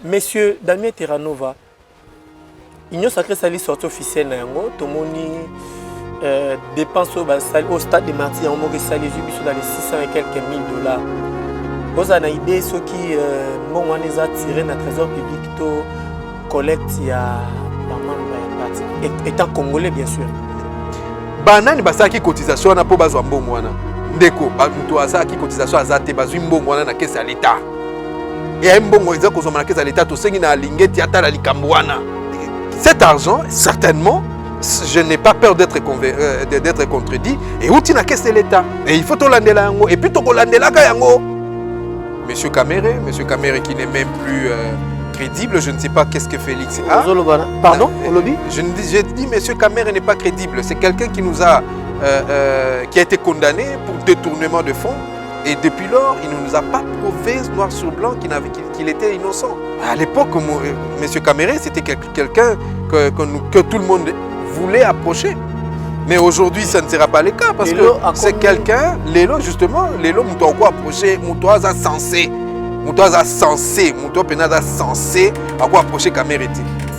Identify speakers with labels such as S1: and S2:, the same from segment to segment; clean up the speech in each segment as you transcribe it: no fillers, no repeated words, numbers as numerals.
S1: Monsieur Damien Terranova, Union Sacrée Sali sortie officielle na yango, tomoni dépenses au stade de Martyrs en Maurice Sali dans les 600 et quelques mille dollars. Vous avez une idée ce qui mon a tiré dans le trésor public to collecte ya étant congolais bien sûr.
S2: Banani basaki cotisation na po bazwa mbongo wana. Ndeko mutu azaki cotisation azate bazwi mbongo wana na kesa l'État. Et mbongo ezako kozoma na kesa l'État to sengi na lingeti ata la likambo wana. Cet argent certainement je n'ai pas peur d'être contredit et outi na kesa l'État. Et il faut to landela yango et puis to kolandela ka yango. Monsieur Kamere qui n'est même plus crédible, je ne sais pas qu'est-ce que Félix a.
S1: Pardon, Olobi?
S2: J'ai dit Monsieur Kamere n'est pas crédible. C'est quelqu'un qui nous a qui a été condamné pour détournement de fonds et depuis lors, il ne nous a pas prouvé noir sur blanc qu'il était innocent. À l'époque, Monsieur Kamere, c'était quelqu'un que tout le monde voulait approcher. Mais aujourd'hui, ça ne sera pas le cas parce que c'est quelqu'un, Lélo justement, Lélo mouton quoi approcher, mouton a censé à quoi approcher Kamere.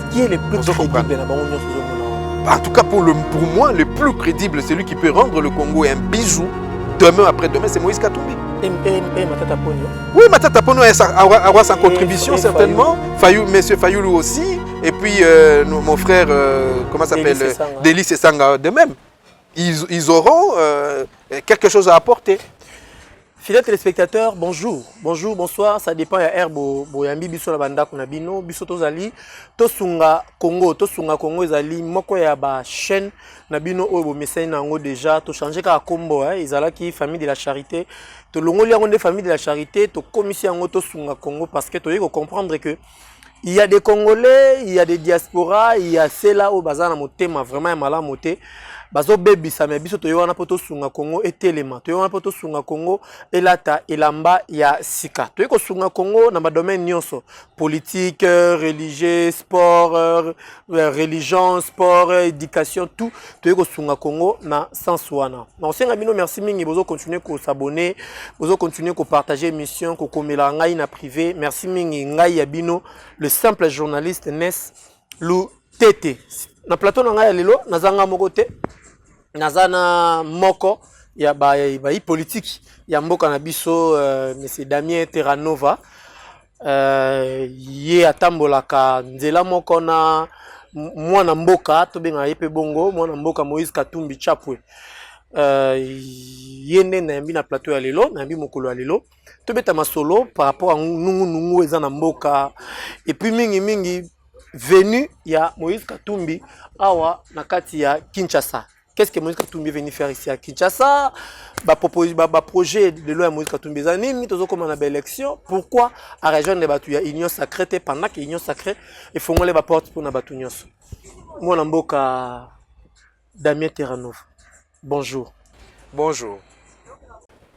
S1: Qui est le plus crédible?
S2: En tout cas, pour moi, le plus crédible, celui qui peut rendre le Congo un bijou demain après-demain, c'est Moïse Katumbi.
S1: Matata Ponyo.
S2: Oui, Matata Ponyo aura sa contribution certainement. Monsieur Fayoulou aussi. Et puis mon frère, comment s'appelle, Delis et Sanga de même. Ils auront quelque chose à apporter.
S1: Fidèles téléspectateurs, bonjour, bonsoir, ça dépend ya herbo boyambi biso na banda kuna bino biso tozali tosunga Congo ezali moko ya ba chaîne na bino oyo bo message nango déjà to changer ka kombo ezalaki famille de la charité to longoli yango de famille de la charité to commission yango tosunga Congo parce que toyeko comprendre que il y a des Congolais, il y a des diasporas, il y a ceux-là au bazar na motema vraiment malamu moté. Bazo baby ça mais biso toyo wana poto sunga Congo etelema toyo wana poto sunga Congo elata elamba ya sika toyo ko sunga Congo na ba domaine nyonso politique religieux sport religion sport éducation tout toyo ko sunga Congo na sens wana na osenga bino merci mingi bozo continuer ko s'abonner bozo continuer ko partager émission ko komela ngai na privé merci mingi ngai ya bino le simple journaliste Nes Lou Tete na plateau na ngai ya lelo nazanga moko te Nazana moko ya ba politique ya mboka na biso monsieur Damien Terranova ye atambolaka nzela moko na mwana mboka to benga yepe bongo mwana mboka Moïse Katumbi Chapwe ye nde na yambi na plateau ya lelo na yambi mokolo ya lelo to beta masolo par rapport à nungu eza na mboka et puis mingi venu ya Moïse Katumbi awa na kati ya Kinshasa. Qu'est-ce que Moïse Katumbi est venu faire ici à Kinshasa? Projet de loi Moïse Katumbi zanini tozo comme na élection. Pourquoi à région de batu ya union sacrée pendant que union sacrée et font les porte pour na batu nyonso. Moi na mboka Damien Terranova. Bonjour.
S2: Bonjour.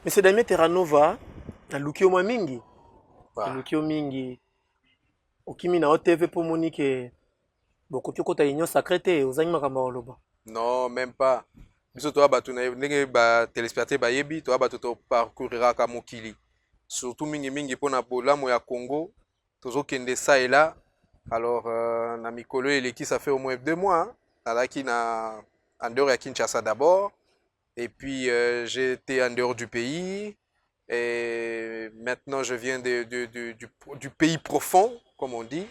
S1: Monsieur Damien Terranova, na lukio mwa mingi. Lukio mingi. Okimi na OTV pour Monique. Boko kota union sacrée ozangi makamba oloba.
S2: Non, même pas. Biso to abatu na ba téléspectateur ba yebi to abatu to parcourira ka mokili. Surtout mingi pona bolamo ya Congo. Tozo kende ça et là. Alors na mikolo eleki ça fait au moins 2 mois. Alaki na en dehors ya Kinshasa d'abord et puis j'étais en dehors du pays et maintenant je viens du pays profond comme on dit.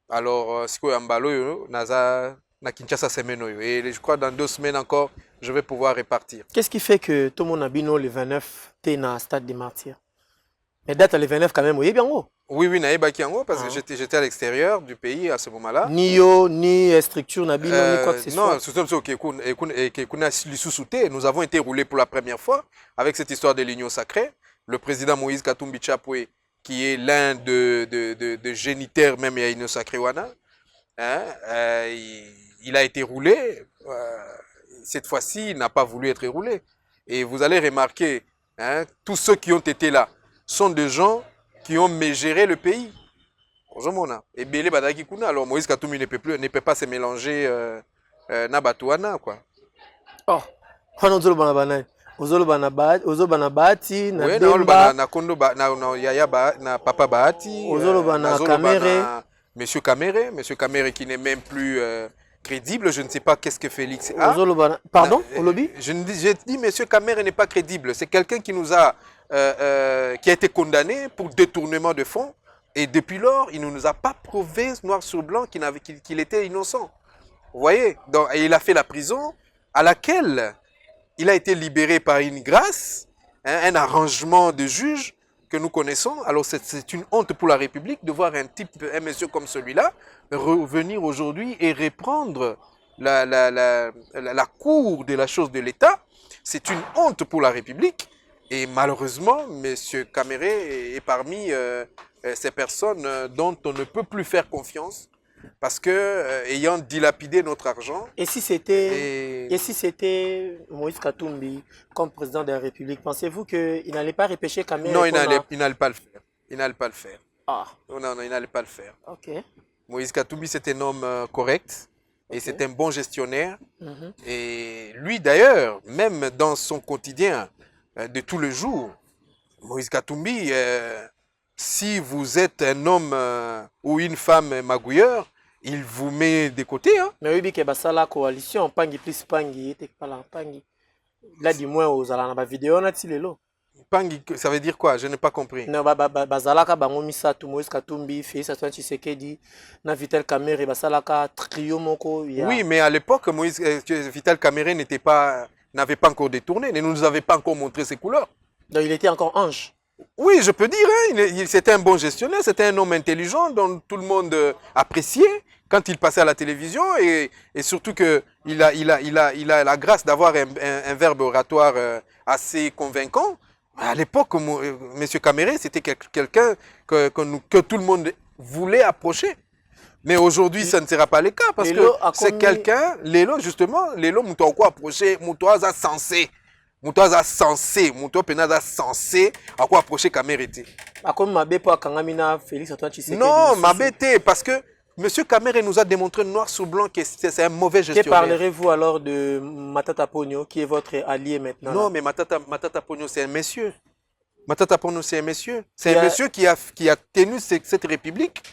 S2: Alors siko ya mbalo yo naza na Kinshasa semaine et je crois dans 2 semaines encore je vais pouvoir repartir.
S1: Qu'est-ce qui fait que tout le monde a bino le 29 t'es dans le stade des Martyrs? Mais date le 29 quand même, oui bien gros.
S2: Oui, naïba kiango parce que j'étais à l'extérieur du pays à ce moment-là.
S1: Ni yo, ni structure, ni quoi que ce soit.
S2: Non, c'est nous avons été roulés pour la première fois avec cette histoire de l'union sacrée. Le président Moïse Katumbi Chapwe, qui est l'un de géniteurs même à l'union sacrée wana, il a été roulé. Cette fois-ci, il n'a pas voulu être roulé. Et vous allez remarquer, tous ceux qui ont été là sont des gens qui ont géré le pays. Et Bélé Badaki Kuna, alors Moïse Katumbi ne peut pas se mélanger na Batouana, quoi.
S1: Oh, ozoloba na Bahati na
S2: Oui,
S1: Demba
S2: na Kondo na Yaya na Papa Bahati.
S1: ozoloba na Kamere.
S2: Monsieur Kamere qui n'est même plus crédible. Je ne sais pas qu'est-ce que Félix a.
S1: Pardon, Olobi?
S2: J'ai dit Monsieur Kamere n'est pas crédible. C'est quelqu'un qui nous a qui a été condamné pour détournement de fonds. Et depuis lors, il ne nous a pas prouvé noir sur blanc qu'il était innocent. Vous voyez? Donc, il a fait la prison à laquelle il a été libéré par une grâce, hein, un arrangement de juge que nous connaissons. Alors c'est une honte pour la République de voir un monsieur comme celui-là revenir aujourd'hui et reprendre la cour de la chose de l'État. C'est une honte pour la République. Et malheureusement, M. Kamere est parmi ces personnes dont on ne peut plus faire confiance parce que, ayant dilapidé notre argent...
S1: Et si c'était Moïse Katumbi comme président de la République, pensez-vous qu'il n'allait pas repêcher Kamere?
S2: Non, il n'allait pas le faire. Il n'allait pas le faire.
S1: Ah.
S2: Non, il n'allait pas le faire.
S1: Ok.
S2: Moïse Katumbi, c'est un homme correct et c'est un bon gestionnaire. Et lui, d'ailleurs, même dans son quotidien de tous les jours, Moïse Katumbi, si vous êtes un homme ou une femme magouilleur, il vous met de côté. Hein.
S1: Mais oui, que la coalition, Pangi plus Pangi, Pangi. Là, du moins, aux alana ba vidéo, on a tilelo.
S2: Pangi, ça veut dire quoi? Je n'ai pas compris.
S1: Non, bazalaka bango misatu Moïse Katumbi, Félix Antoine Tshisekedi, na Vital Kamerhe basalaka trio moko.
S2: Oui, mais à l'époque, Vital Kamerhe n'avait pas encore détourné, ne nous avait pas encore montré ses couleurs.
S1: Donc il était encore ange.
S2: Oui, je peux dire, hein, c'était un bon gestionnaire, c'était un homme intelligent dont tout le monde appréciait quand il passait à la télévision et surtout qu'il a la grâce d'avoir un verbe oratoire assez convaincant. À l'époque, M. Kamere, c'était quelqu'un que tout le monde voulait approcher. Mais aujourd'hui, ça ne sera pas le cas parce que c'est quelqu'un, Lelo, justement, Lelo, mouton quoi approcher, mouton a censé. Moutoaza censé, Moutoa Penaza censé, à quoi approcher Kamere.
S1: Comme Mabé pour Kangamina, Félix Antoine Tshisekedi.
S2: Non, Mabé, parce que M. Kamere nous a démontré noir sur blanc que c'est un mauvais gestionnaire.
S1: Que parlerez-vous alors de Matata Ponyo, qui est votre allié maintenant?
S2: Non, mais Matata Ponyo, c'est un monsieur. Matata Ponyo, c'est un monsieur. C'est un monsieur qui a tenu cette république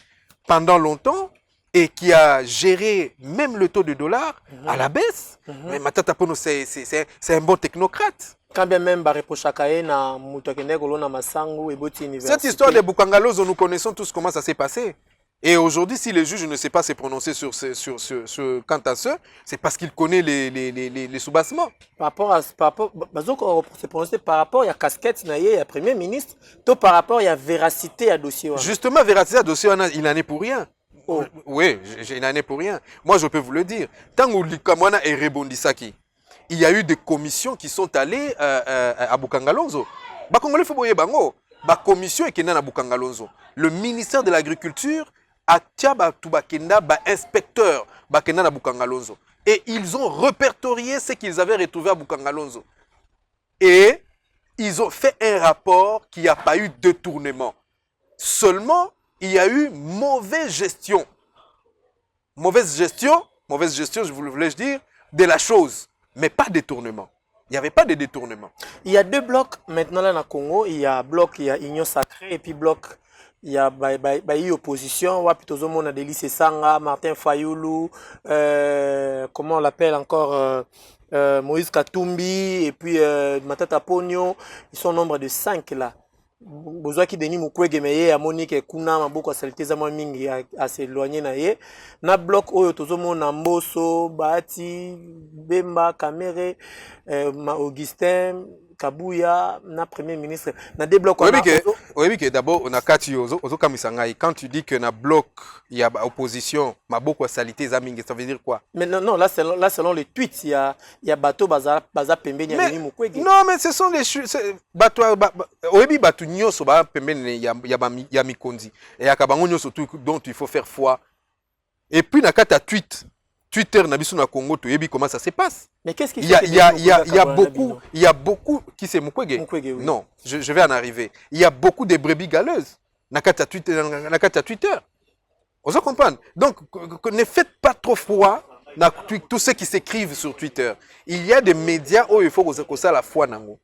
S2: pendant longtemps et qui a géré même le taux de dollar à la baisse. Mais Matata Ponyo, c'est un bon technocrate.
S1: Quand bien même Barepochakae na Moutokene Golona Masangu et Boti Université.
S2: Cette histoire de Bukangalozo, nous connaissons tous comment ça s'est passé. Et aujourd'hui, si le juge ne sait pas se prononcer quant à ce, c'est parce qu'il connaît les soubassements.
S1: Par rapport à se prononcer par rapport à la casquette, il y a Premier ministre, tout par rapport à la véracité à dossier.
S2: Justement, véracité à dossier, il n'en est pour rien. Oh. Oui, il n'en est pour rien. Moi, je peux vous le dire. Tant que Likamwana est rebondissaki, il y a eu des commissions qui sont allées à Bukangalonzo. Bakongolais Foboye Bango, ba commission est à Bukangalonzo. Le ministère de l'Agriculture a Tiaba Tubakenda, ba inspecteur Bakenda na Bukangalonzo. Et ils ont répertorié ce qu'ils avaient retrouvé à Bukangalonzo. Et ils ont fait un rapport qu'il n'y a pas eu de détournement. Seulement, il y a eu mauvaise gestion. Mauvaise gestion, je voulais dire, de la chose, mais pas détournement. Il n'y avait pas de détournement.
S1: Il y a deux blocs maintenant là dans le Congo. Il y a bloc, il y a Union Sacrée et puis bloc, il y a opposition. On a Délice Sanga, Martin Fayoulou, comment on l'appelle encore, Moïse Katumbi et puis Matata Ponyo. Ils sont au nombre de 5 là. Besoin qui Denis Mukwege meye ya Monique kuna maboko saliteza mwa mingi à s'éloigner na ye na bloc oyo tozomo na Mboso Bahati Bemba Kamere Augustin Kabuya na premier ministre na des blocs.
S2: Oui, que d'abord on a kati ozo kamisangai. Quand tu dis que na bloc il y a opposition maboko salité za mingi, ça veut dire quoi?
S1: Mais non, là selon les tweets il y a bateau baza pembeni ya Denis Mukwege.
S2: Non, mais ce sont les bateau oyebi bateau nyoso ba pembeni ya mikondi et akabango nyoso tout dont il faut faire foi. Et puis na kata Twitter na biso na Congo to yebi comment ça se passe.
S1: Mais qu'est-ce qui
S2: il y a beaucoup qui c'est Mukwege.
S1: Oui.
S2: Non, je vais en arriver. Il y a beaucoup de brebis galeuses na kata Twitter. On se comprend. Donc ne faites pas trop froid tous ceux qui s'écrivent sur Twitter. Il y a des médias où il faut que ça la foi nango.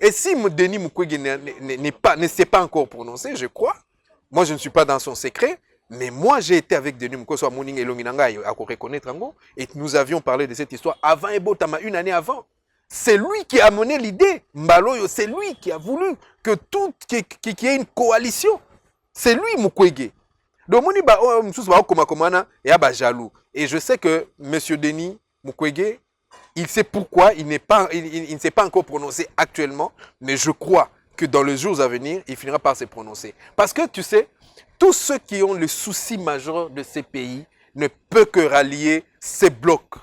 S2: Et si Denis Mukwege ne s'est pas encore prononcé, je crois, moi je ne suis pas dans son secret, mais moi j'ai été avec Denis Mukwege soit Moning et Longinanga à reconnaître Ango, et nous avions parlé de cette histoire avant Ebotama, une année avant. C'est lui qui a mené l'idée, Mbaloyo, c'est lui qui a voulu que qu'il y ait une coalition. C'est lui Mukwege. Donc moni ba komana et ba jaloux. Et je sais que monsieur Denis Mukwege, il sait pourquoi il ne s'est pas encore prononcé actuellement, mais je crois que dans les jours à venir, il finira par se prononcer. Parce que tu sais, tous ceux qui ont le souci majeur de ces pays ne peuvent que rallier ces blocs.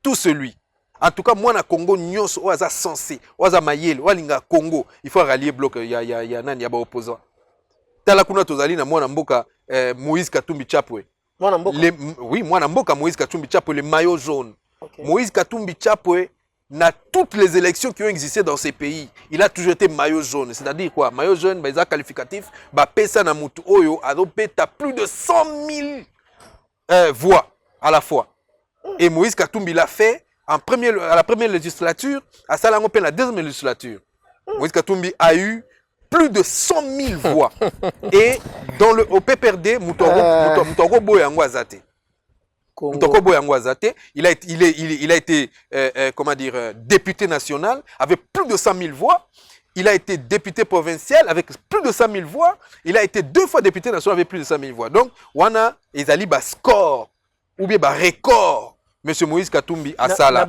S2: Tout celui. En tout cas, moi, na Congo, nyos oaza sensé, oaza mayel, oalinga Congo, il faut rallier bloc. Il y a nani, y a opposant. Tala kuna tozali na mwana mboka Moïse Katumbi Chapwe.
S1: Mwana mboka.
S2: Oui, mwana mboka Moïse Katumbi Chapwe, le maillot jaune.
S1: Okay.
S2: Moïse Katumbi Chapwe, dans toutes les élections qui ont existé dans ces pays, il a toujours été maillot jaune. C'est-à-dire quoi? Maillot jaune, bah, il qualificatif, bah, pesa na mutu oyo, adopé, t'as plus de 100 000 voix à la fois. Et Moïse Katumbi l'a fait à la première législature, à Salangopen, la deuxième législature. Moïse Katumbi a eu plus de 100 000 voix. Et au PPRD, Mutoro Boyango Azate. Il a été comment dire, député national avec plus de 100 000 voix. Il a été député provincial avec plus de 100 000 voix. Il a été 2 fois député national avec plus de 100 000 voix. Donc, wana ezali ba score ou bien ba record. Monsieur Moïse Katumbi Asala.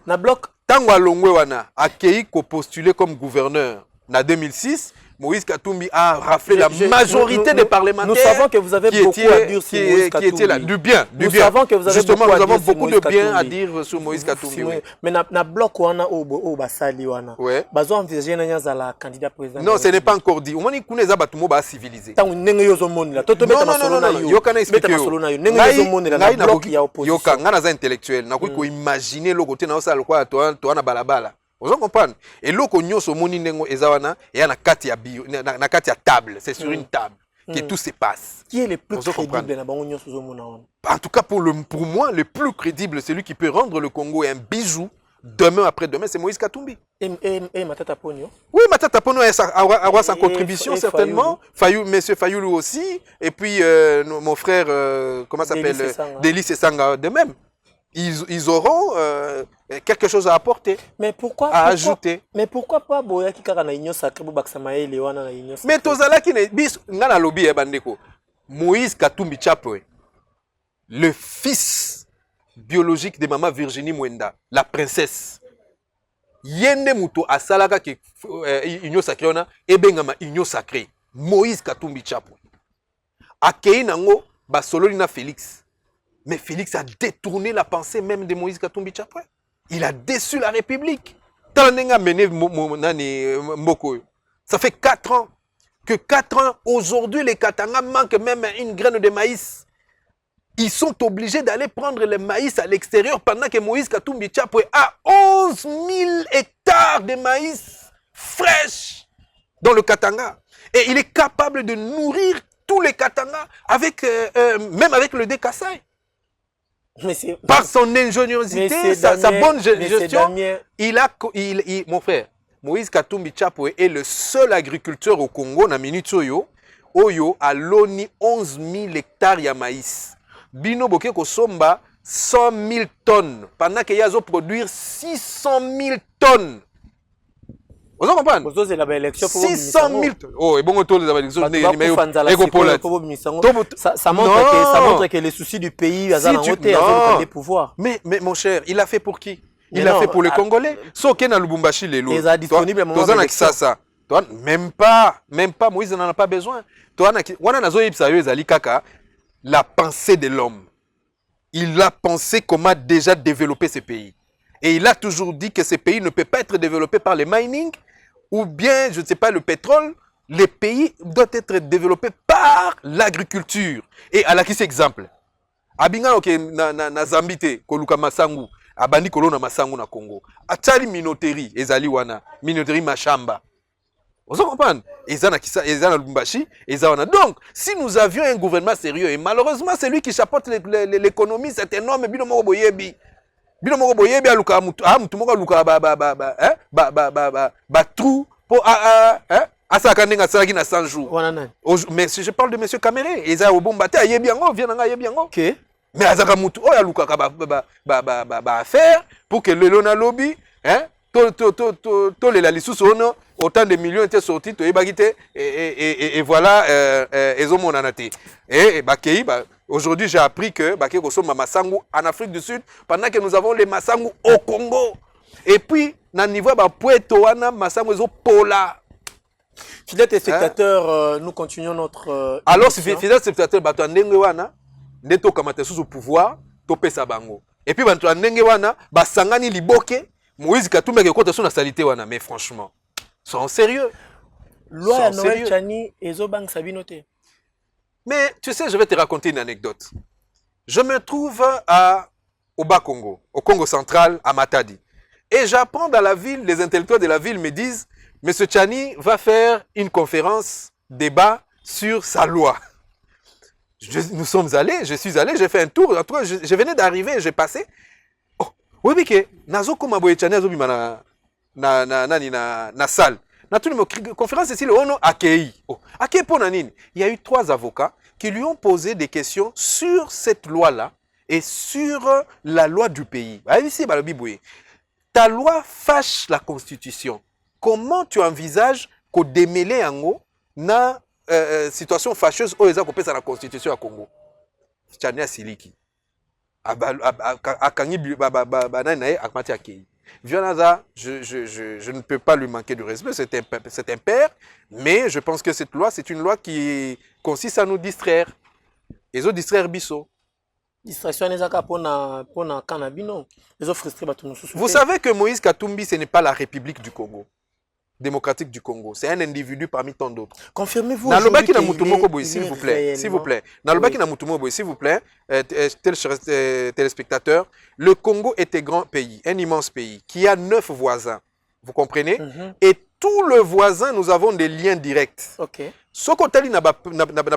S1: Na bloc.
S2: Tango alongwe wana akei ko postuler comme gouverneur. En 2006, Moïse Katumbi a raflé la majorité des parlementaires.
S1: Nous savons que vous avez beaucoup à dire sur Moïse Katumbi.
S2: Qui était là, du bien.
S1: Nous savons que vous avez
S2: justement,
S1: beaucoup
S2: nous avons beaucoup de bien
S1: Katumbi.
S2: à dire sur Moïse Katumbi. Oui.
S1: Mais na bloc wana o basali wana.
S2: Ouais.
S1: Bazo envisager na nyaza la candidat président.
S2: Non, ce n'est pas encore dit. Omoni kuneza batumo ba civilisé.
S1: Tangu nenge yozo moni la. Toto beta masolo na yo.
S2: Yoka na expliquer.
S1: Beta masolo na yo. Nenge yozo moni la na bloc ya opposition.
S2: Yoka ngana za intellectuel. Na ko imaginer le côté na osala quoi to na balabala. Vous comprenez? Et l'autre nyonso moni nengo ezawana et na kati ya bio na kati ya table, c'est sur une table que tout se passe.
S1: Qui est le plus crédible na bango nyonso zomona wana?
S2: En tout cas pour moi le plus crédible, celui qui peut rendre le Congo un bijou demain après demain, c'est Moïse Katumbi.
S1: Et Matata Ponyo?
S2: Oui, Matata Ponyo aura sa contribution certainement. Monsieur Fayoulou aussi et puis mon frère comment s'appelle Delis Sanga de même. Ils auront quelque chose à apporter, à ajouter.
S1: Mais pourquoi pas Boya qui kara na union sacrée Bobaksamae Lewana na union sacrée?
S2: Mais tozala qui ne bis ngana lobby bandeko. Moïse Katumbi Chapwe, le fils biologique de maman Virginie Mwenda, la princesse. Yende muto asalaka ki union sacrée ona ebengama union sacrée. Moïse Katumbi Chapwe. Akei nango ba sololi na Félix. Mais Félix a détourné la pensée même de Moïse Katumbi Chapwe. Il a déçu la République. Ça fait 4 ans. Que 4 ans, aujourd'hui, les Katanga manquent même une graine de maïs. Ils sont obligés d'aller prendre le maïs à l'extérieur pendant que Moïse Katumbi Chapwe a 11 000 hectares de maïs fraîches dans le Katanga. Et il est capable de nourrir tous les Katanga avec, même avec le Dékassai. Par son ingéniosité, sa bonne gestion, mon frère, Moïse Katumbi Chapwe est le seul agriculteur au Congo, na minute oyo a loni 11 000 hectares de maïs. Bino boke kosomba 100 000 tonnes, pendant qu'il y a produire 600 000 tonnes. Vous comprenez? 600 000 tonnes. Oh, et bon, on les élections.
S1: Ça montre que les soucis du pays, des pouvoirs.
S2: Mais mon cher, il a fait pour qui? Il a fait pour les Congolais. Sauf qu'il y a Lubumbashi, les loups.
S1: Il est disponible à un moment donné.
S2: Même pas, Moïse n'en a pas besoin. La pensée de l'homme. Il a pensé comment déjà développer ce pays. Et il a toujours dit que ce pays ne peut pas être développé par le mining ou bien, je ne sais pas, le pétrole. Les pays doivent être développés par l'agriculture. Et à la qui c'est exemple. Abinga ok na Zambite koluka masangu abandi kolona masangu na Congo. Atali minoterie ezali wana minoterie mashamba. Vous comprenez? Lubumbashi, donc, si nous avions un gouvernement sérieux, et malheureusement, c'est lui qui chapeaute l'économie, c'est énorme, Bilomoro Boyebi. Bilomoro Boyebi, aluka mutumoko aluka trou pour Asakandenga Saragi na 100 jours. Mais si je parle de monsieur Caméré, ils ont bombarder à Yebiango, viens Yebiango.
S1: OK.
S2: Mais Azaka mutu o aluka affaire pour que le lona lobby, hein, les lisusu ono autant de millions étaient sortis et voilà et aujourd'hui j'ai appris que Massangu en Afrique du Sud pendant que nous avons les Massangu au Congo et puis na niveau Puerto wana Massangu ezo pola.
S1: Fidèles téléspectateurs, nous continuons notre
S2: alors si fidèles téléspectateurs bato ndenge wana ndeto kamata sous pouvoir topesa bango et puis bato ndenge wana basangani liboke Moïse Katumbi qui compte sur la salité wana mais franchement sont sérieux.
S1: Loi à Noël Chani et Zobang Sabinote.
S2: Mais tu sais, je vais te raconter une anecdote. Je me trouve au Bas-Congo, au Congo central, à Matadi. Et j'apprends dans la ville, les intellectuels de la ville me disent, Monsieur Chani va faire une conférence, débat sur sa loi. Nous sommes allés, je suis allé, j'ai fait un tour. En tout cas, je venais d'arriver, j'ai passé. Oh, oui, mais que Nazo Kumaboye Chani Azobi na salle. Na tout le conférence ici le ono accueilli. Oh, accueilli pour nanine. Il y a eu 3 avocats qui lui ont posé des questions sur cette loi-là et sur la loi du pays. Ici, ta loi fâche la Constitution. Comment tu envisages qu'on démêle en haut na situation fâcheuse où ils ont coupé la Constitution à Congo? Chania Siliki. Akangi bananae akmati accueilli. Vianaza, je ne peux pas lui manquer de respect, c'est un père, mais je pense que cette loi, c'est une loi qui consiste à nous distraire. Ils ont distraire Bisso.
S1: Distraction pona canabino. Ils ont frustré Batou.
S2: Vous savez que Moïse Katumbi, ce n'est pas la République du Congo, démocratique du Congo. C'est un individu parmi tant d'autres.
S1: Confirmez-vous.
S2: Nalobaki na Mutumoko Boy, s'il vous plaît. S'il vous plaît. Nalobaki na Mutumoko Boy, s'il vous plaît. Téléspectateurs, le Congo est un grand pays, un immense pays, qui a 9 voisins. Vous comprenez? Et tous les voisins, nous avons des liens directs.
S1: Ok.
S2: Ce côté na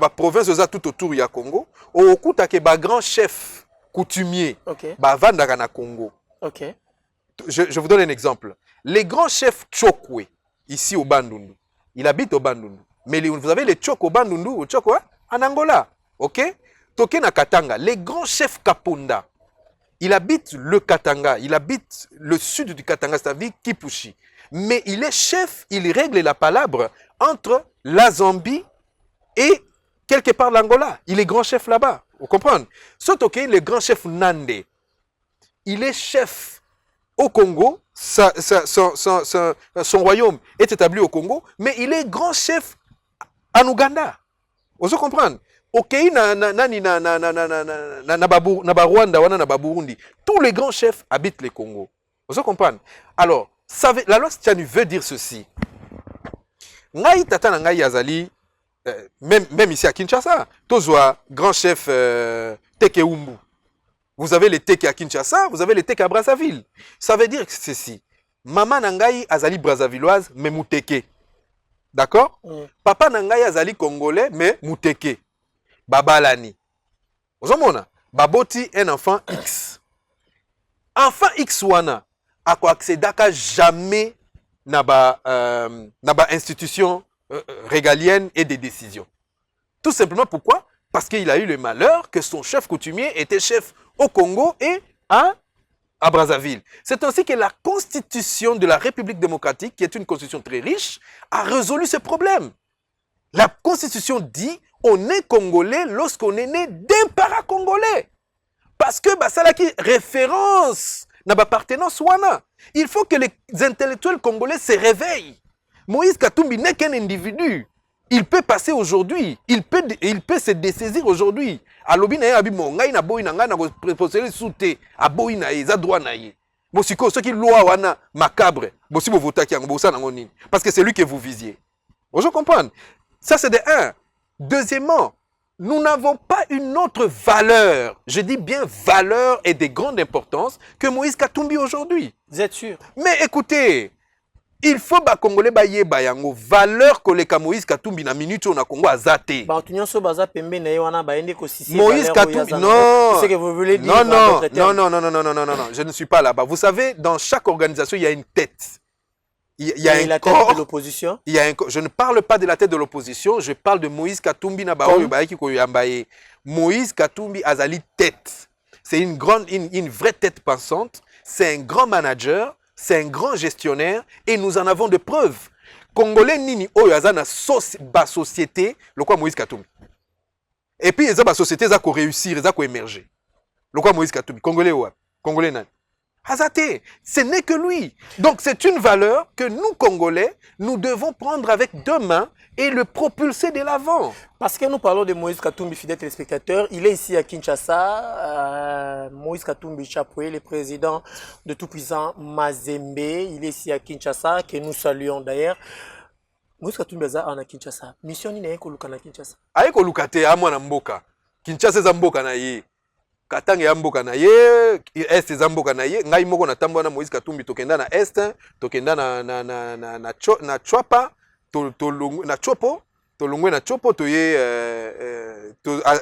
S2: province tout autour du Congo, au kuta ke ba grand chef coutumier, ba vandaka na Congo.
S1: Ok.
S2: Je vous donne un exemple. Les grands chefs Chokwe, ici au Bandundu, il habite au Bandundu. Mais vous avez les Chok au Bandundu, au Chok en Angola. Ok? Toké na Katanga, les grands chefs Kapunda, il habite le Katanga, il habite le sud du Katanga, c'est-à-dire Kipushi. Mais il est chef, il règle la palabre entre la Zambie et quelque part l'Angola. Il est grand chef là-bas. Vous comprenez? Surtout qu'il est grand chef Nande. Il est chef au Congo. Son royaume est établi au Congo. Mais il est grand chef en Ouganda. Vous comprenez? Ok, na Rwanda, na Burundi. Tous les grands chefs habitent le Congo. Vous comprenez? Alors, la loi Stiani veut dire ceci. Ngai tata na ngai yazali même ici à Kinshasa, tozwa grand chef Teke Umbu. Vous avez les Teke à Kinshasa, vous avez les Teke à Brazzaville. Ça veut dire que c'est ceci. Maman na ngai azali brazzavilloise mais muteke. D'accord? Papa na ngai azali congolais mais muteke. Babalani. Vous avez baboti un enfant X. Enfant X wana a quoi accédaka jamais na ba institution régalienne et des décisions. Tout simplement pourquoi? Parce qu'il a eu le malheur que son chef coutumier était chef au Congo et à Brazzaville. C'est ainsi que la constitution de la République démocratique, qui est une constitution très riche, a résolu ce problème. La constitution dit on est congolais lorsqu'on est né d'un parent congolais. Parce que ça là qui référence n'a pas appartenance wana. Il faut que les intellectuels congolais se réveillent. Moïse Katumbi n'est qu'un individu. Il peut passer aujourd'hui. Il peut se dessaisir aujourd'hui. Alobi na abi mongai na boy na nga na poser souté a boy na za droit na ye. Mosiko ce qui loi wana macabre. Bosi bo vota ki ang bosa na ngoni parce que c'est lui que vous visiez. Vous comprenez? Ça c'est de un. Deuxièmement, nous n'avons pas une autre valeur, je dis bien valeur et de grande importance que Moïse Katumbi aujourd'hui.
S1: Vous êtes sûr?
S2: Mais écoutez, Il faut ba Congolais ba yeba yango valeur koleka Moïse Katumbi na minute on a Congo azate. Moïse Katumbi non.
S1: C'est ce que vous voulez dire.
S2: Non, je ne suis pas là-bas. Vous savez, dans chaque organisation, il y a une tête. Il y a un
S1: la
S2: corps
S1: tête de l'opposition.
S2: Il y a un corps. Je ne parle pas de la tête de l'opposition, je parle de Moïse Katumbi na baoyo ba ki ko yambaye. Moïse Katumbi azali tête. C'est une vraie tête pensante, c'est un grand manager. C'est un grand gestionnaire et nous en avons de preuves. Congolais nini oyo azana ba société le quoi Moïse Katumbi. Et puis eza ba société za ko réussir, za ko émerger. Le quoi Moïse Katumbi, Congolais ou Congolais nan. Azate, ce n'est que lui. Donc c'est une valeur que nous Congolais, nous devons prendre avec deux mains et le propulser de l'avant.
S1: Parce que nous parlons de Moïse Katumbi, fidèle téléspectateur, il est ici à Kinshasa. Moïse Katumbi Chapoué, le président de tout-puissant Mazembe, il est ici à Kinshasa, que nous saluons d'ailleurs. Moïse Katumbi est à Kinshasa. Mission ni na koluka na Kinshasa.
S2: Aye koluka te amwa na mboka. Kinshasa za mboka na ye. Katanga ya mboka na ye, est za mboka na ye. Ngai moko na tambo na Moïse Katumbi tokenda na est, tokenda na Chwapa. Na chopo tolongwe na chopo toye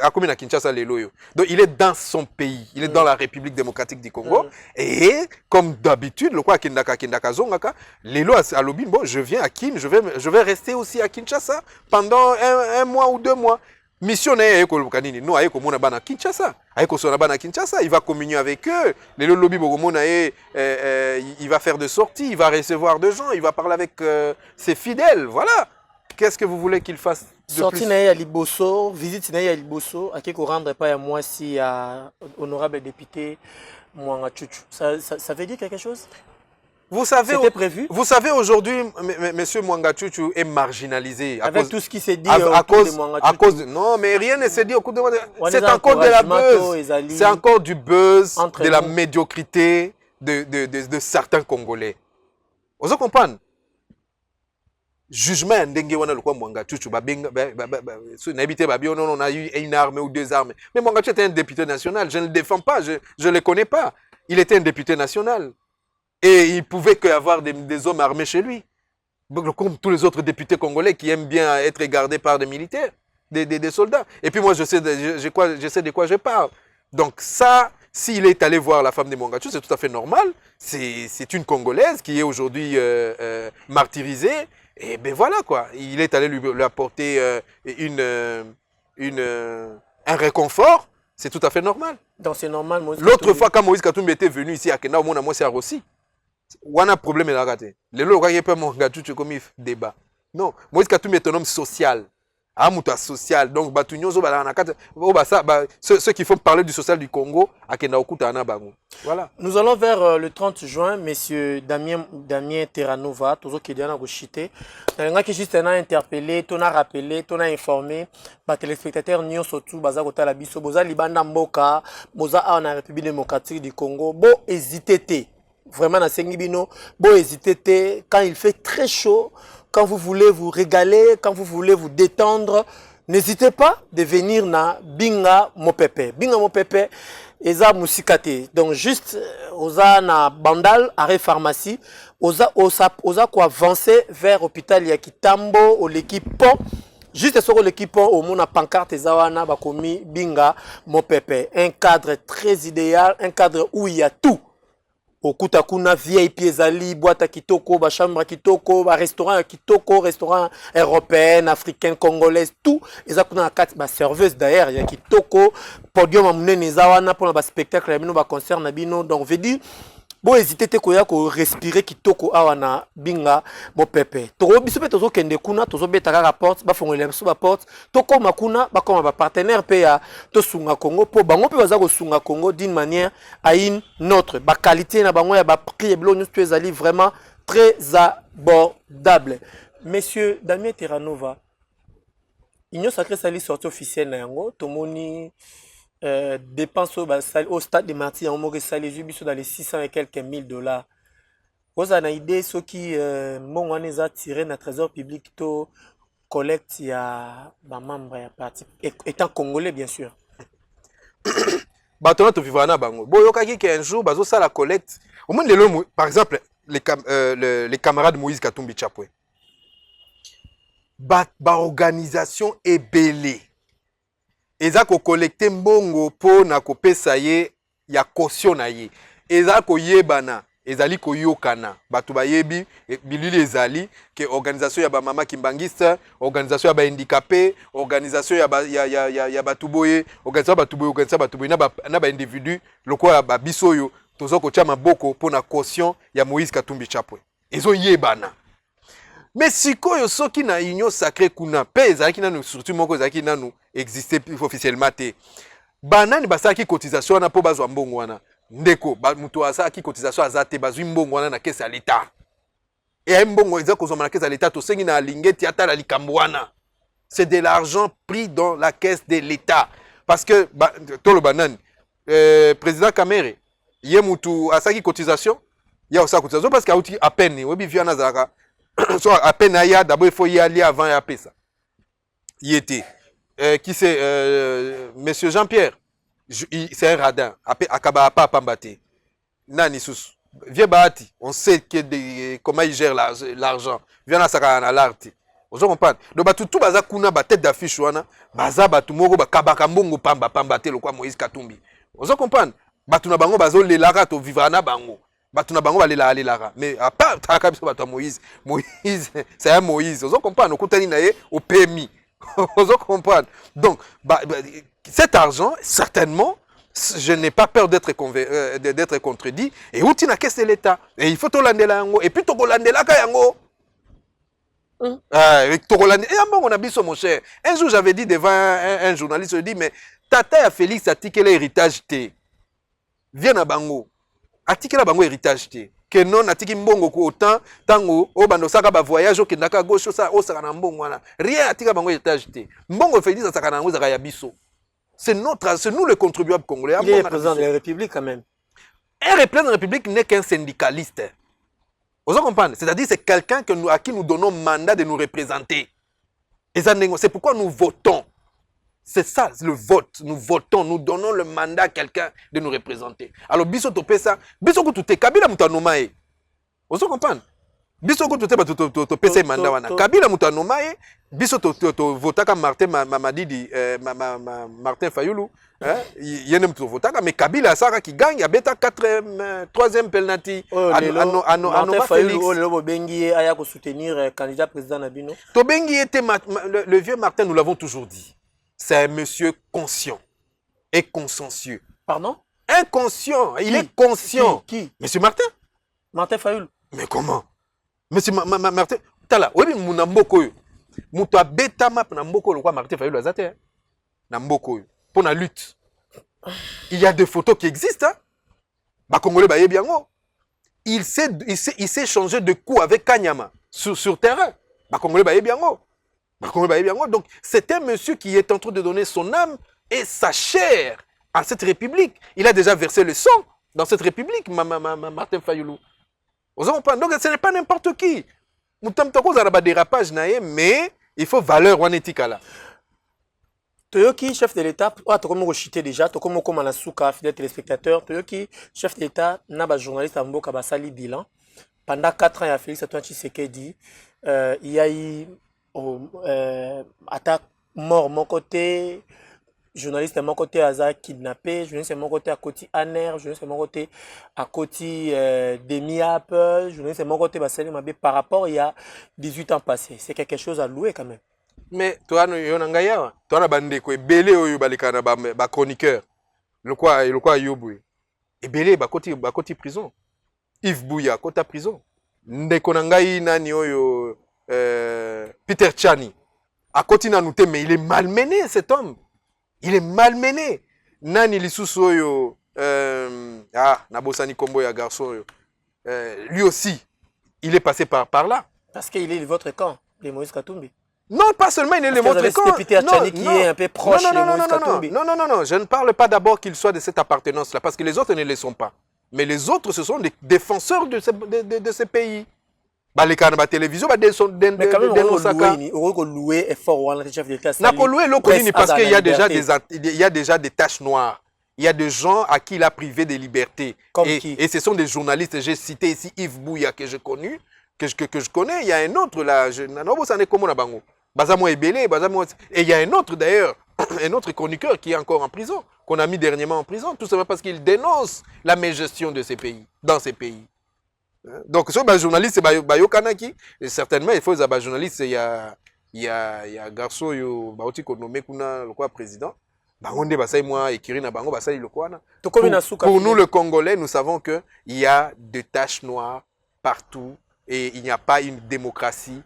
S2: akomi na Kinshasa lelo yo. Donc il est dans son pays, il est dans la République démocratique du Congo et comme d'habitude le quoi kindaka zongaka lelo à Lobin bon je viens à Kin, je vais rester aussi à Kinshasa pendant un mois ou 2 mois. Mission na yeko lukanini no ayeko mona bana Kinshasa ayeko sona bana Kinshasa, il va communier avec eux lelo lobi bokomona il va faire de sorties, il va recevoir de gens, il va parler avec ses fidèles, voilà. Qu'est-ce que vous voulez qu'il fasse de
S1: sortie
S2: plus?
S1: Na ya Liboso, visite na ya Liboso, akeko rendre pas à moi si à honorable député Mwanga Chuchu. Ça veut dire quelque chose?
S2: Vous savez,
S1: c'était prévu.
S2: Vous savez aujourd'hui, monsieur Mwanga Chuchu est marginalisé.
S1: Avec tout ce qui s'est dit
S2: à cause de, non, mais rien ne s'est dit au coup de... C'est encore de la buzz. C'est encore du buzz, de la médiocrité de certains Congolais. Vous comprenez? Jugement ndenge wana lokwa Mwanga Chuchu babenga n'habité babi on a eu une arme ou 2 armes. Mais Mwanga Chuchu était un député national, je ne le défends pas, je ne le connais pas. Il était un député national. Et il pouvait y avoir des hommes armés chez lui. Comme tous les autres députés congolais qui aiment bien être gardés par des militaires, des soldats. Et puis moi, je sais de quoi je parle. Donc ça, s'il est allé voir la femme de Mwanga Chuchu, c'est tout à fait normal. C'est une Congolaise qui est aujourd'hui martyrisée. Et ben voilà quoi. Il est allé lui apporter un réconfort. C'est tout à fait normal.
S1: Donc c'est normal.
S2: L'autre fois, quand Moïse Katumbi était venu ici à Kenda, moi c'est à Rossi. On a un problème là raté. Les lois il pas Mwanga Chuchu comme débat. Non, Moïse Katumbi est un homme social. Amuta social. Donc ceux qui font parler du social du Congo à Kenda Okuta ana bango. Voilà.
S1: Nous allons vers le 30 juin, monsieur Damien Terranova, toujours qui est dans la chité. On a juste interpellé, on a rappelé, on a informé les téléspectateurs nyon surtout baza kota la biso boza libanda mboka boza a na République démocratique du Congo. Bo hésitez. Vraiment na sengibino, bo hésitez quand il fait très chaud. Quand vous voulez vous régaler, quand vous voulez vous détendre, n'hésitez pas de venir na Binga Mopepe. Binga Mopepe, eza musikate. Donc juste, oza na Bandal, arrêt pharmacie, oza ko avancer vers hôpital ya Kitambo, au l'équipe pont. Juste sur l'équipe pont, au monde a pancarte ezawana bakomi Binga Mopepe. Un cadre très idéal, un cadre où il y a tout. Okuta kuna VIP ezali, boîte à kitoko, ba chambre à kitoko, ba restaurant à kitoko, restaurant européen, africain, congolais, tout. Eza kuna na kati ba serveuse d'ailleurs, ya kitoko, podium amunene ezawana pour ba spectacle ya bino ba concert na bino. Donc veut dire bon hésiter te koya ko respirer kitoko awa na Binga Mopepe. To biso pe tozo kende kuna, tozo betaka ka porte, ba fongolela biso ba porte, to koma kuna, ba koma ba partenaire pe ya to sunga Congo po bango pe baza ko sunga Congo d'une manière à une autre. Ba qualité na bango ya ba prix et blo nous tu ezali vraiment très abordable. Monsieur Damien Terranova, Union Sacrée Sali sortie officielle na yango, tomoni dépenses au stade de Marty en Maurice les dans les 600 et quelques mille $. Vous avez une idée ce qui mon a tiré dans trésor public to collecte il y a membre ya parti étant congolais bien sûr.
S2: Batona to vivana bango. Boyoka ki un jour bazo ça la collecte. Au moins par exemple les camarades Moïse Katumbi Chapwe. Organisation ebele. Eza ko collecter mbongo po na kopesa ye ya caution na ye. Eza ko yebana, ezali ko yokana. Batu bayebi bilili ezali ke organisation ya ba mama kimbangista, organisation ya ba handicapé, organisation ya batu boye, organisation batu boye na ba individu lokwa ba bisoyo tozo ko tia maboko po na caution ya Moïse Katumbi Chapwe. Ezo yebana. Mais sikoyo soki na union sacrée kuna pe ezalaki nanu surtout moko ezalaki nanu exister officiellement te. Banani basaki cotisation na po bazwa mbongo wana. Ndeko mutu asaki cotisation azate bazwi mbongo wana na caisse ya l'État. Et mbongo ezako kozoma na caisse ya l'État to sengi na lingeti ata la likambo wana. C'est de l'argent pris dans la caisse de l'État parce que tolo banani président Kamere ye mutu asaki cotisation ya osaka cotisation parce que à peine webi via nazaka so à peine aya d'abord il faut y aller avant ya pesa. Y était qui c'est monsieur Jean-Pierre c'est un radin akaba pas pambate nani sous vieux bahati on sait que comment il gère l'argent vient na saka na l'art vous comprenez donc batu tout baza kuna ba tête d'affiche wana baza batu moko bakabaka mbongo pambate lokwa Moïse Katumbi vous comprenez batu na bango bazo lelaka to vivra na bango batu na bango balela alelaka mais à part taka biso batu Moïse c'est un Moïse vous comprenez okutani na ye au PMI vous comprenez donc cet argent certainement je n'ai pas peur d'être contredit et outi na caisse de l'État et il faut to landela yango et puis to kolandela ka yango on a biso mon cher. Un jour j'avais dit devant un journaliste, je dis mais tata ya Félix atikela héritage te. Viens à bango. Atikela bango héritage te. Que non atiki mbongo ko autant tango o bando saka ba voyage o kendaka gauche ça o saka na mbongo wana. Rien atika bango héritage te. Mbongo Félix saka na ngo zaka ya biso. C'est nous les contribuables congolais.
S1: Il est président de la République quand même.
S2: Un représentant de la République n'est qu'un syndicaliste. Vous comprenez? C'est-à-dire c'est quelqu'un à qui nous donnons mandat de nous représenter. Et c'est pourquoi nous votons. C'est ça, le vote. Nous votons, nous donnons le mandat à quelqu'un de nous représenter. Alors, biso topé ça, biso ko tuté kabila mutanomae. Vous comprenez? Biso ko tuté to pesa mandat wana. Kabila mutanomae, biso to votaka Martin Mamadidi Martin Fayulu, yene mtu votaka mais Kabila saka ki gagne a beta 3e penalty
S1: Martin Fayulu le bobengi aya ko soutenir candidat président Nabino.
S2: To bengi était le vieux Martin, nous l'avons toujours dit. C'est un monsieur conscient et consciencieux.
S1: Pardon?
S2: Inconscient, il est conscient.
S1: Qui?
S2: Monsieur Martin?
S1: Martin Fayulu.
S2: Mais comment? Monsieur Martin, tala, oui, mon mboko yo. Muto beta map na mboko lo kwa Martin Fayulu azate. Na mboko yo. Pour la lutte. Il y a des photos qui existent. Hein? Ba Congolais ba yebiango. Il s'est changé de coup avec Kanyama sur terrain. Ba Congolais ba yebiango. Ba Congolais ba yebiango. Donc c'est un monsieur qui est en train de donner son âme et sa chair à cette république. Il a déjà versé le sang dans cette république, Martin Fayulu. Vous comprenez? Donc ce n'est pas n'importe qui. Nous avons des dérapages, mais il faut valeur ou éthique là.
S1: Toyoki, chef de l'État, tu as chité déjà, tu as comme Souka, fidèle téléspectateur. Toyoki, chef de l'État, n'a journaliste à Mboka Basali bilan. Pendant 4 ans, il y a Félix Antoine Tshisekedi. Il y a eu attaque mort mon côté. Journaliste de mon côté Aza kidnappé, journaliste de mon côté à Koti Aner, journaliste de mon côté à Koti Demiap, journaliste de mon côté Bassali Mabé par rapport il y a 18 ans passés. C'est quelque chose à louer quand même.
S2: Mais toi, Yonangaya, toi, na bande ko belé oyo balikana ba chroniqueur. Le quoi Yoboué. Et belé ba koti prison. Yves Bouya kota prison. Ndeko nangai nani oyo Peter Chani. À Koti Nanouté, mais il est malmené cet homme. Il est malmené. Nani lisusu oyo Nabosani Kombo ya garçon lui aussi il est passé par là
S1: parce qu'il est de votre camp, les Moïse Katumbi.
S2: Non, pas seulement il est de votre camp.
S1: Peter Chani qui est un peu proche de Moïse Katumbi.
S2: Non, je ne parle pas d'abord qu'il soit de cette appartenance là parce que les autres ne le sont pas. Mais les autres ce sont des défenseurs de ce pays. Bah les canaux télévision bah
S1: mais quand même on louer est fort ou chef d'État.
S2: N'a pas loué parce qu'il y a déjà des taches noires. il y a des gens à qui il a privé des libertés.
S1: Comme qui?
S2: Et ce sont des journalistes. J'ai cité ici Yves Bouya que je connais. Que je connais. Il y a un autre là. Et il y a un autre d'ailleurs, un autre chroniqueur qui est encore en prison, qu'on a mis dernièrement en prison, tout simplement parce qu'il dénonce la mégestion de ces pays, dans ces pays. Donc, ce journaliste, c'est Kanaki. Et certainement, il faut que journaliste, il y a un garçon qui est nommé le président. Pour nous, le Congolais, nous savons qu'il y a des taches noires partout et il n'y a pas une démocratie.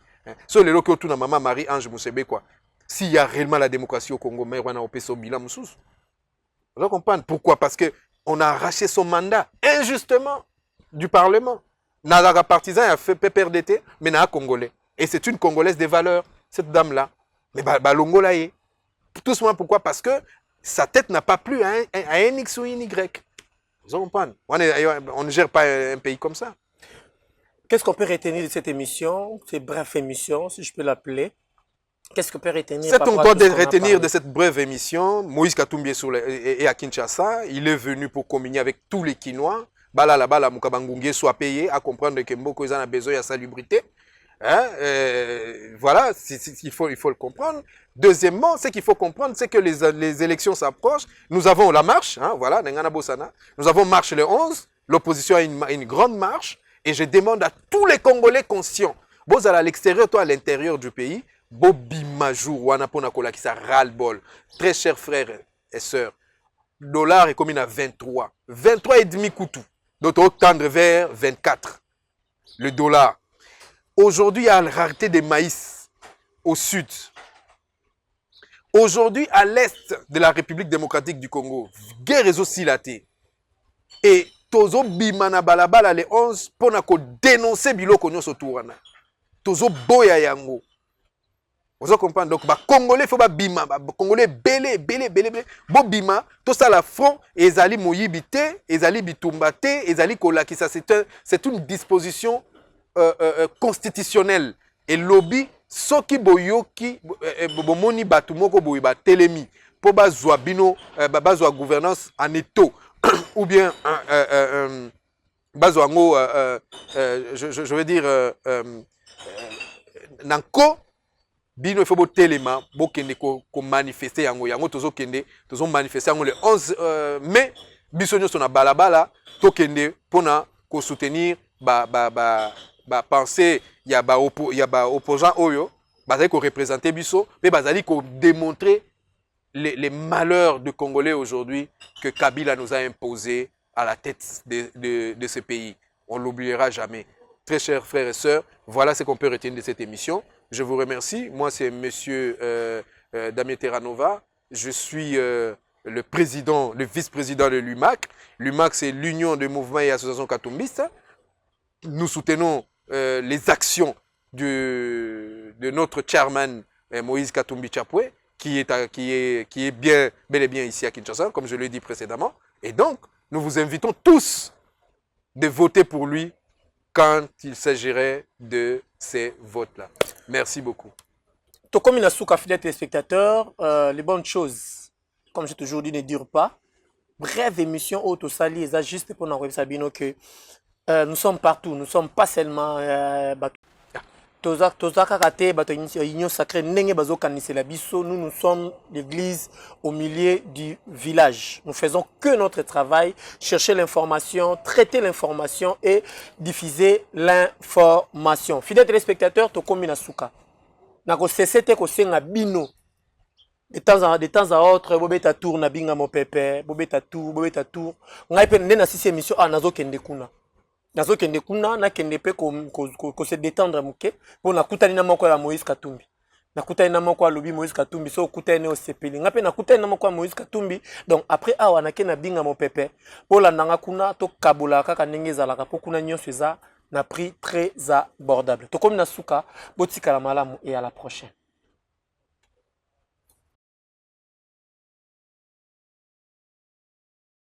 S2: Sur les locaux, tout na maman Marie-Ange Moussebe, quoi. S'il y a réellement la démocratie au Congo, mais on a opé son bilan moussous. Vous comprenez pourquoi? Parce qu'on a arraché son mandat injustement du Parlement. Nadaga partisan a fait PPRDT, mais n'a Congolais. Et c'est une Congolaise des valeurs, cette dame-là. Mais Balongo là est. Tout simplement pourquoi? Parce que sa tête n'a pas plu à un X ou un Y. Vous comprenez? On ne gère pas un pays comme ça.
S1: Qu'est-ce qu'on peut retenir de cette émission, cette brève émission, si je peux l'appeler? Qu'est-ce qu'on peut retenir?
S2: Ce qu'on doit retenir de cette brève émission, Moïse Katumbi est à Kinshasa. Il est venu pour communier avec tous les Kinois. Bala Mukabangungue soit payé à comprendre que Mboko a besoin de salubrité. Hein? Voilà, il faut le comprendre. Deuxièmement, ce qu'il faut comprendre, c'est que les élections s'approchent. Nous avons la marche, hein, voilà, nous avons marche le 11. L'opposition a une grande marche. Et je demande à tous les Congolais conscients, vous à l'extérieur, toi à l'intérieur du pays, Bobi Majou, Wanapona Kola qui ça ras-le-bol. Très chers frères et sœurs, le dollar est comme à 23. 23 et demi coutou. D'autres tendre vers 24. Le dollar. Aujourd'hui, il y a la rareté des maïs au sud. Aujourd'hui, à l'est de la République démocratique du Congo, guerre est aussi latée. Et tozo bimana balabala le 11 pour dénoncer biloko nyonso tourana. Tozo boya yango. Vous comprenez? Donc, Congolais, il faut bima. Congolais, belé. Bo bima, tout ça la front, ezali moyibité, ezali bitumbate, ezali kolakisa. C'est une disposition constitutionnelle. Et lobby, soki boyoki, bomoni batumoko boyi ba telemi, pour bazwa bino, bazwa gouvernance en étau. Ou bien bazwango je veux dire nanko bino il faut botelema bokende ko manifester yango tozo manifester yango le 11 mai biso nyonso na balabala tokende pona ko soutenir penser ya ba opposant oyo bazali ko représenter biso mais bazali ko démontrer les malheurs de Congolais aujourd'hui que Kabila nous a imposés à la tête de ce pays. On ne l'oubliera jamais. Très chers frères et sœurs, voilà ce qu'on peut retenir de cette émission. Je vous remercie. Moi, c'est M. Damien Terranova. Je suis le président, le vice-président de l'UMAC. L'UMAC, c'est l'Union des mouvements et associations katumbistes. Nous soutenons les actions de notre chairman Moïse Katumbi Chapwe, qui est bel et bien ici à Kinshasa, comme je l'ai dit précédemment. Et donc, nous vous invitons tous de voter pour lui quand il s'agirait de ces votes-là. Merci beaucoup.
S1: Comme il a sous fidèles téléspectateurs, les bonnes choses, comme j'ai toujours dit, ne durent pas. Brève émission Autosali, c'est juste pour nous Sabino que nous sommes partout, nous ne sommes pas seulement nous sommes l'église au milieu du village. Nous faisons que notre travail, chercher l'information, traiter l'information et diffuser l'information. Fidèles téléspectateurs, Tokomi Nasuka. Nako cessé ko senga bino. De temps à autre, bobeta tour na binga mo pepe, bobeta tour. Ngai pe ndena sisi émission nazo kende kuna. Nazo kende kuna na kende pe ko se détendre muke pour na kutani na moko ya Moïse Katumbi. Na kutani na moko ya lobi Moïse Katumbi so kutani o sepeli. Ngape na kutani na moko ya Moïse Katumbi. Donc après awa na kena binga mo pepe pour la nanga kuna to kabula kaka ndenge zalaka po kuna nyonso eza na prix très abordable. To comme na suka botika la malamu et à la prochaine.